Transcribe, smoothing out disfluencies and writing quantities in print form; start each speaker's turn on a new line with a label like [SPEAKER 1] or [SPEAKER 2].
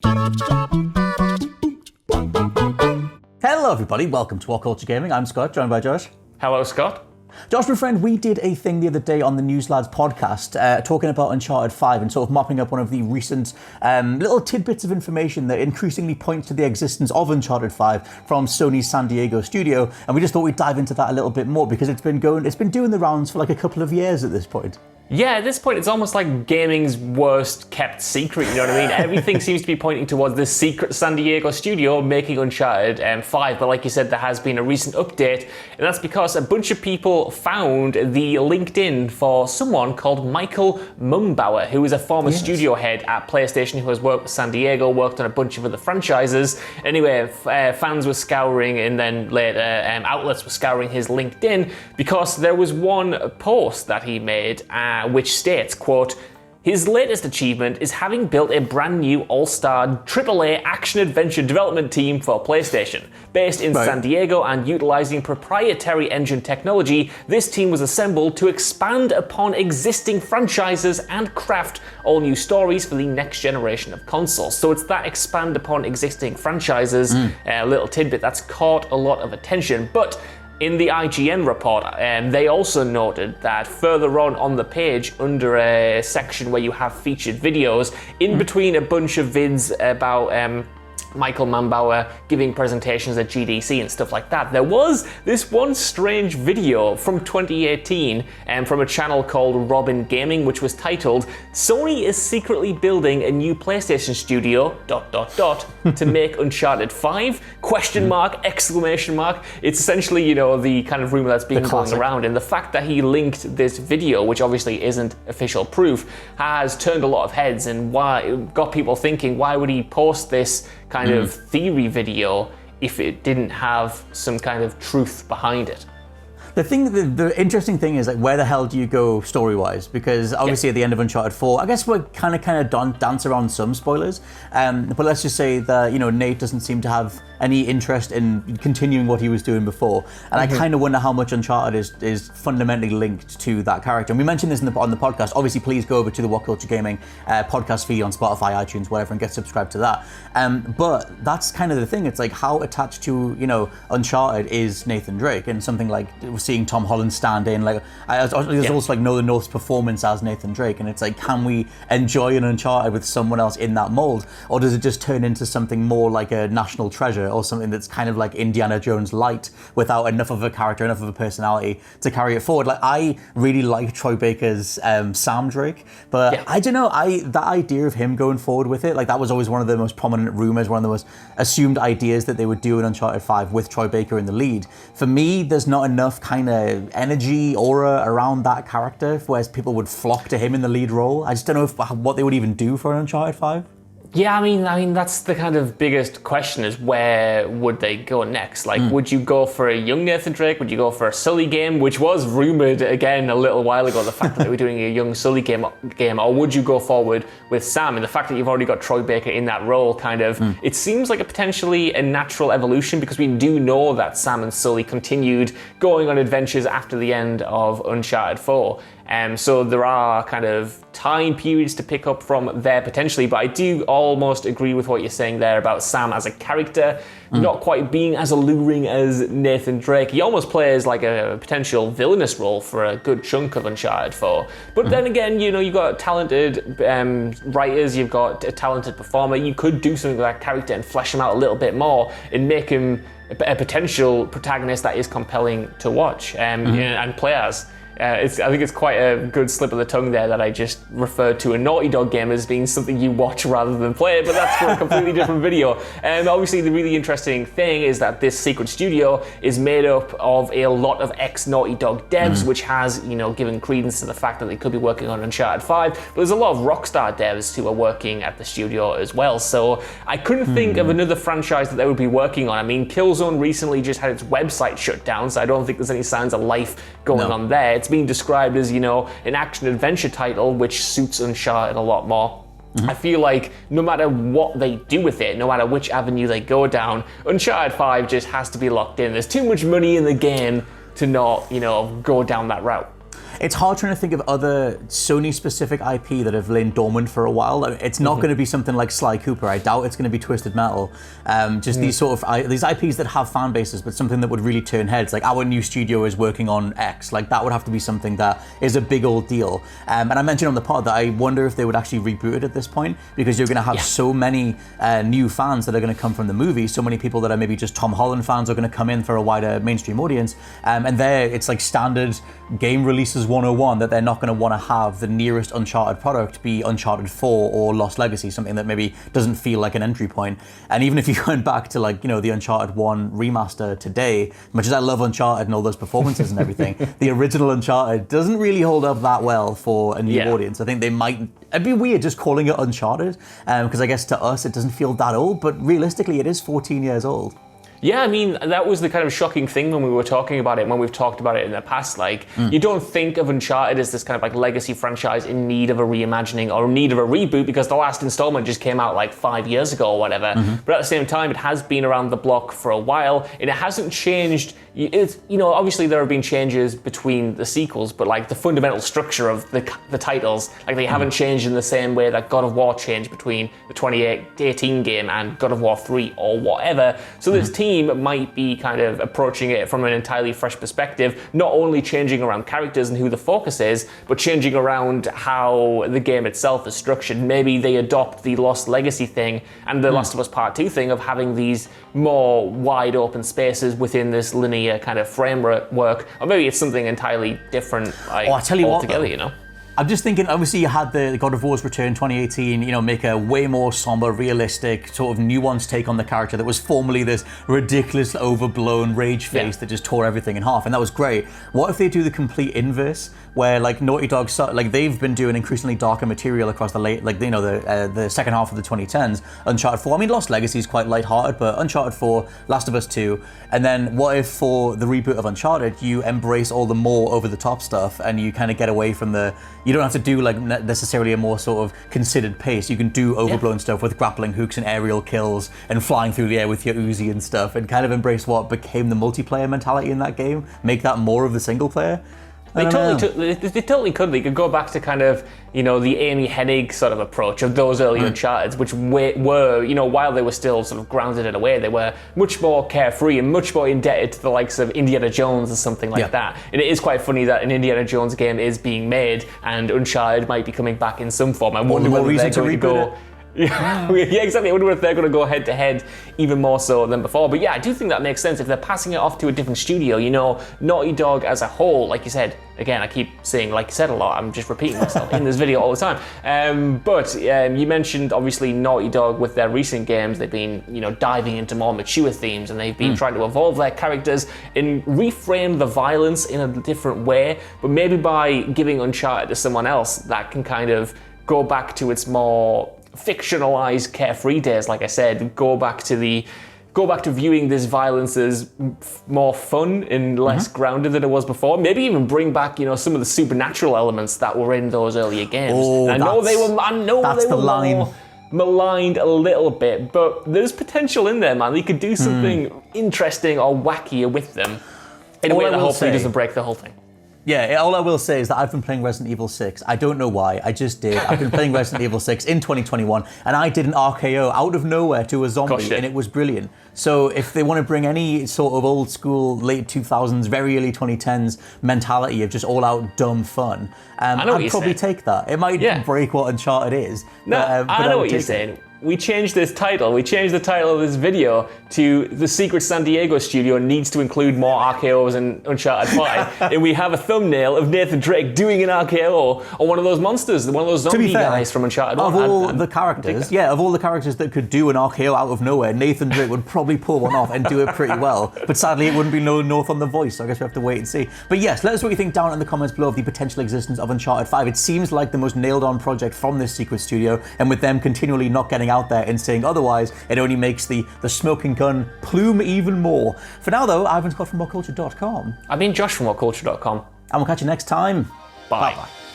[SPEAKER 1] Hello everybody, welcome to WhatCulture Gaming. I'm Scott, joined by Josh.
[SPEAKER 2] Hello, Scott.
[SPEAKER 1] Josh, my friend, we did a thing the other day on the News Lads podcast talking about Uncharted 5 and sort of mopping up one of the recent little tidbits of information that increasingly points to the existence of Uncharted 5 from Sony's San Diego studio, and we just thought we'd dive into that a little bit more because it's been doing the rounds for like a couple of years at this point.
[SPEAKER 2] Yeah, at this point, it's almost like gaming's worst kept secret, you know what I mean? Everything seems to be pointing towards this secret San Diego studio making Uncharted 5, but like you said, there has been a recent update, and that's because a bunch of people found the LinkedIn for someone called Michael Mumbauer, who is a former studio head at PlayStation, who has worked with San Diego, worked on a bunch of other franchises. Anyway, fans were scouring, and then later outlets were scouring his LinkedIn, because there was one post that he made, which states, quote, "His latest achievement is having built a brand new all-star AAA action-adventure development team for PlayStation. Based in San Diego and utilizing proprietary engine technology, this team was assembled to expand upon existing franchises and craft all new stories for the next generation of consoles." So it's that expand upon existing franchises, a little tidbit that's caught a lot of attention. But in the IGN report, they also noted that further on the page, under a section where you have featured videos, in between a bunch of vids about Michael Mumbauer giving presentations at GDC and stuff like that, there was this one strange video from 2018 from a channel called Robin Gaming, which was titled, "Sony is secretly building a new PlayStation studio, ... to make Uncharted 5, ? It's essentially, you know, the kind of rumor that's been going around, and the fact that he linked this video, which obviously isn't official proof, has turned a lot of heads and got people thinking, why would he post this kind of theory video if it didn't have some kind of truth behind it?
[SPEAKER 1] The interesting thing is, like, where the hell do you go story-wise? Because obviously at the end of Uncharted 4, I guess we're kind of dance around some spoilers, but let's just say that, you know, Nate doesn't seem to have any interest in continuing what he was doing before, and I kind of wonder how much Uncharted is fundamentally linked to that character. And we mentioned this on the podcast. Obviously, please go over to the WhatCulture Gaming podcast feed on Spotify, iTunes, whatever, and get subscribed to that. But that's kind of the thing. It's like, how attached to, you know, Uncharted is Nathan Drake, and something like seeing Tom Holland stand in, like, there's also like Nolan North's performance as Nathan Drake, and it's like, can we enjoy an Uncharted with someone else in that mold, or does it just turn into something more like a national treasure, or something that's kind of like Indiana Jones light, without enough of a character, enough of a personality to carry it forward? Like, I really like Troy Baker's Sam Drake, but I don't know, that idea of him going forward with it, like, that was always one of the most prominent rumors, one of the most assumed ideas that they would do in Uncharted 5 with Troy Baker in the lead. For me, there's not enough kind of energy, aura around that character, whereas people would flock to him in the lead role. I just don't know what they would even do for an Uncharted 5.
[SPEAKER 2] Yeah, I mean that's the kind of biggest question, is where would they go next? Like, would you go for a young Nathan Drake? Would you go for a Sully game, which was rumored again a little while ago, the fact that they were doing a young Sully game, or would you go forward with Sam? And the fact that you've already got Troy Baker in that role, kind of, it seems like potentially a natural evolution, because we do know that Sam and Sully continued going on adventures after the end of Uncharted 4. So there are kind of time periods to pick up from there potentially, but I do almost agree with what you're saying there about Sam as a character not quite being as alluring as Nathan Drake. He almost plays like a potential villainous role for a good chunk of Uncharted 4. But then again, you know, you've got talented writers, you've got a talented performer. You could do something with that character and flesh him out a little bit more and make him a potential protagonist that is compelling to watch and play as. I think it's quite a good slip of the tongue there that I just referred to a Naughty Dog game as being something you watch rather than play, but that's for a completely different video. And obviously the really interesting thing is that this secret studio is made up of a lot of ex-Naughty Dog devs, which has, you know, given credence to the fact that they could be working on Uncharted 5, but there's a lot of Rockstar devs who are working at the studio as well. So I couldn't think of another franchise that they would be working on. I mean, Killzone recently just had its website shut down, so I don't think there's any signs of life going on there. It's being described as, you know, an action-adventure title, which suits Uncharted a lot more. I feel like no matter what they do with it, no matter which avenue they go down, Uncharted 5 just has to be locked in. There's too much money in the game to not, you know, go down that route.
[SPEAKER 1] It's hard trying to think of other Sony-specific IP that have lain dormant for a while. It's not going to be something like Sly Cooper. I doubt it's going to be Twisted Metal. Just these sort of these IPs that have fan bases, but something that would really turn heads. Like our new studio is working on X. Like that would have to be something that is a big old deal. And I mentioned on the pod that I wonder if they would actually reboot it at this point, because you're going to have so many new fans that are going to come from the movie. So many people that are maybe just Tom Holland fans are going to come in for a wider mainstream audience. And there, it's like standard game releases 101 that they're not going to want to have the nearest Uncharted product be Uncharted 4 or Lost Legacy, something that maybe doesn't feel like an entry point. And even if you went back to like, the Uncharted 1 remaster today, much as I love Uncharted and all those performances and everything, the original Uncharted doesn't really hold up that well for a new audience. I think they might, it'd be weird just calling it Uncharted, because I guess to us it doesn't feel that old, but realistically it is 14 years old.
[SPEAKER 2] Yeah, I mean, that was the kind of shocking thing when we were talking about it, when we've talked about it in the past. Like, you don't think of Uncharted as this kind of like legacy franchise in need of a reimagining or in need of a reboot, because the last installment just came out like 5 years ago or whatever. But at the same time, it has been around the block for a while, and it hasn't changed. It's, obviously there have been changes between the sequels, but like the fundamental structure of the titles, like they haven't changed in the same way that God of War changed between the 2018 game and God of War 3 or whatever. So this team might be kind of approaching it from an entirely fresh perspective, not only changing around characters and who the focus is, but changing around how the game itself is structured. Maybe they adopt the Lost Legacy thing and the Last of Us Part 2 thing of having these more wide open spaces within this linear kind of framework, or maybe it's something entirely different
[SPEAKER 1] I tell you
[SPEAKER 2] altogether,
[SPEAKER 1] what, I'm just thinking, obviously you had the God of War's Return 2018, make a way more somber, realistic, sort of nuanced take on the character that was formerly this ridiculous, overblown rage face that just tore everything in half, and that was great. What if they do the complete inverse, where like Naughty Dog, like they've been doing increasingly darker material across the the second half of the 2010s, Uncharted 4, I mean Lost Legacy is quite lighthearted, but Uncharted 4, Last of Us 2, and then what if for the reboot of Uncharted, you embrace all the more over-the-top stuff, and you kind of get away from you don't have to do like necessarily a more sort of considered pace. You can do overblown stuff with grappling hooks and aerial kills and flying through the air with your Uzi and stuff, and kind of embrace what became the multiplayer mentality in that game. Make that more of the single player. They
[SPEAKER 2] totally could. They could go back to kind of, the Amy Hennig sort of approach of those early Uncharteds, which were, while they were still sort of grounded in a way, they were much more carefree and much more indebted to the likes of Indiana Jones or something like that. And it is quite funny that an Indiana Jones game is being made and Uncharted might be coming back in some form. I wonder whether they're going to go... Yeah, exactly. I wonder if they're going to go head to head even more so than before. But yeah, I do think that makes sense if they're passing it off to a different studio. Naughty Dog as a whole, like you said, again, I keep saying like you said a lot. I'm just repeating myself in this video all the time. But you mentioned obviously Naughty Dog with their recent games. They've been diving into more mature themes, and they've been trying to evolve their characters and reframe the violence in a different way. But maybe by giving Uncharted to someone else, that can kind of go back to its more fictionalized carefree days. Like I said, go back to viewing this violence as more fun and less grounded than it was before. Maybe even bring back some of the supernatural elements that were in those earlier games. I know they were more maligned a little bit, but there's potential in there, man. They could do something interesting or wackier with them in a way that hopefully doesn't break the whole thing.
[SPEAKER 1] Yeah, all I will say is that I've been playing Resident Evil 6. I don't know why, I just did. I've been playing Resident Evil 6 in 2021, and I did an RKO out of nowhere to a zombie, and it was brilliant. So if they want to bring any sort of old school, late 2000s, very early 2010s mentality of just all out dumb fun, I'd probably take that. It might break what Uncharted is.
[SPEAKER 2] No, I know what you're saying. We changed this title. We changed the title of this video to The Secret San Diego Studio needs to include more RKOs in Uncharted 5. And we have a thumbnail of Nathan Drake doing an RKO on one of those monsters, one of those zombie guys from Uncharted 1.
[SPEAKER 1] Of all the characters that could do an RKO out of nowhere, Nathan Drake would probably pull one off and do it pretty well. But sadly, it wouldn't be Nolan North on the voice, so I guess we have to wait and see. But yes, let us know what you think down in the comments below of the potential existence of Uncharted 5. It seems like the most nailed-on project from this secret studio, and with them continually not getting out there and saying otherwise, it only makes the smoking gun plume even more. For now, though, I've been Scott from WhatCulture.com.
[SPEAKER 2] I've been Josh from WhatCulture.com.
[SPEAKER 1] And we'll catch you next time.
[SPEAKER 2] Bye. Bye-bye.